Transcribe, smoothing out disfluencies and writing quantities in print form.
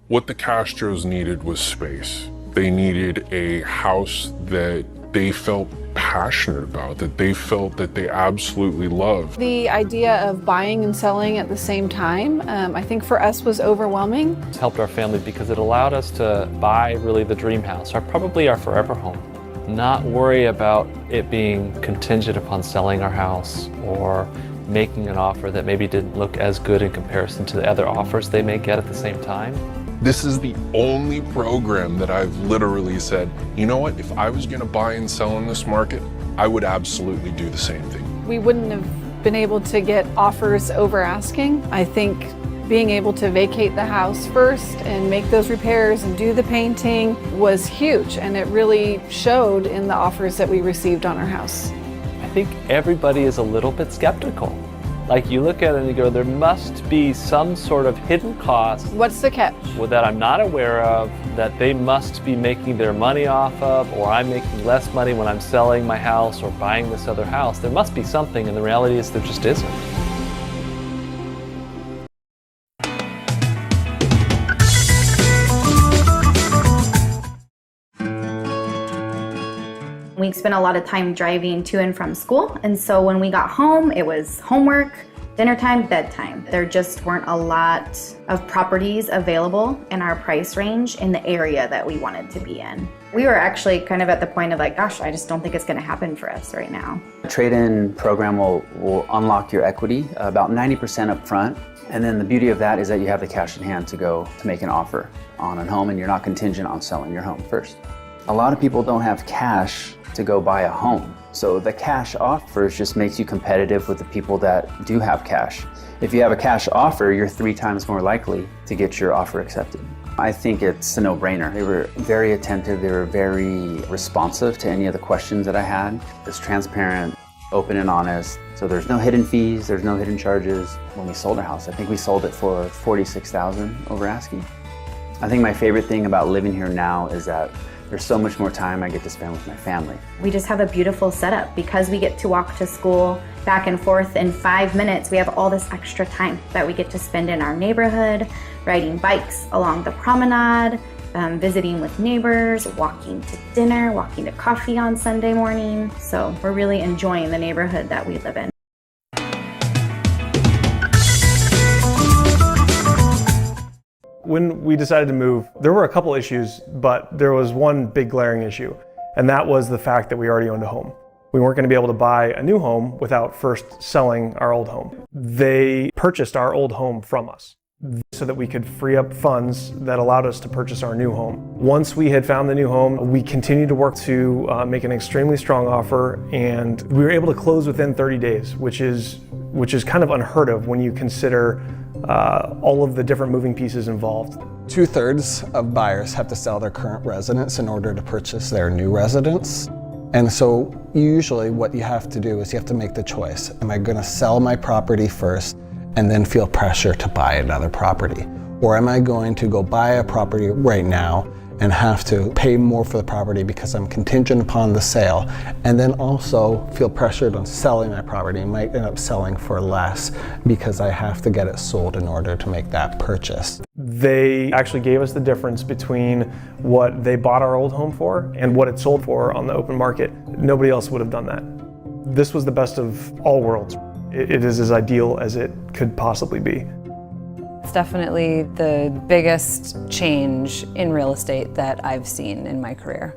What the Castros needed was space. They needed a house that they felt passionate about, that they felt that they absolutely loved. The idea of buying and selling at the same time, I think for us was overwhelming. It's helped our family because it allowed us to buy really the dream house, or probably our forever home. Not worry about it being contingent upon selling our house or making an offer that maybe didn't look as good in comparison to the other offers they may get at the same time. This is the only program that I've literally said, you know what, if I was gonna buy and sell in this market, I would absolutely do the same thing. We wouldn't have been able to get offers over asking. I think being able to vacate the house first and make those repairs and do the painting was huge, and it really showed in the offers that we received on our house. I think everybody is a little bit skeptical. Like, you look at it and you go, there must be some sort of hidden cost. What's the catch? That I'm not aware of, that they must be making their money off of, or I'm making less money when I'm selling my house or buying this other house. There must be something, and the reality is there just isn't. We spent a lot of time driving to and from school, and so when we got home, it was homework, dinner time, bedtime. There just weren't a lot of properties available in our price range in the area that we wanted to be in. We were actually kind of at the point of like, gosh, I just don't think it's gonna happen for us right now. The trade-in program will unlock your equity about 90% up front. And then the beauty of that is that you have the cash in hand to go to make an offer on a home, and you're not contingent on selling your home first. A lot of people don't have cash to go buy a home. So the cash offers just makes you competitive with the people that do have cash. If you have a cash offer, you're 3 times more likely to get your offer accepted. I think it's a no-brainer. They were very attentive, they were very responsive to any of the questions that I had. It's transparent, open and honest. So there's no hidden fees, there's no hidden charges. When we sold our house, I think we sold it for $46,000 over asking. I think my favorite thing about living here now is that there's so much more time I get to spend with my family. We just have a beautiful setup because we get to walk to school back and forth in 5 minutes. We have all this extra time that we get to spend in our neighborhood, riding bikes along the promenade, visiting with neighbors, walking to dinner, walking to coffee on Sunday morning. So we're really enjoying the neighborhood that we live in. When we decided to move, there were a couple issues, but there was one big glaring issue, and that was the fact that we already owned a home. We weren't going to be able to buy a new home without first selling our old home. They purchased our old home from us so that we could free up funds that allowed us to purchase our new home. Once we had found the new home, we continued to work to make an extremely strong offer, and we were able to close within 30 days, which is kind of unheard of when you consider all of the different moving pieces involved. 2/3 of buyers have to sell their current residence in order to purchase their new residence. And so usually what you have to do is you have to make the choice. Am I gonna sell my property first and then feel pressure to buy another property? Or am I going to go buy a property right now and have to pay more for the property because I'm contingent upon the sale, and then also feel pressured on selling my property and might end up selling for less because I have to get it sold in order to make that purchase. They actually gave us the difference between what they bought our old home for and what it sold for on the open market. Nobody else would have done that. This was the best of all worlds. It is as ideal as it could possibly be. It's definitely the biggest change in real estate that I've seen in my career.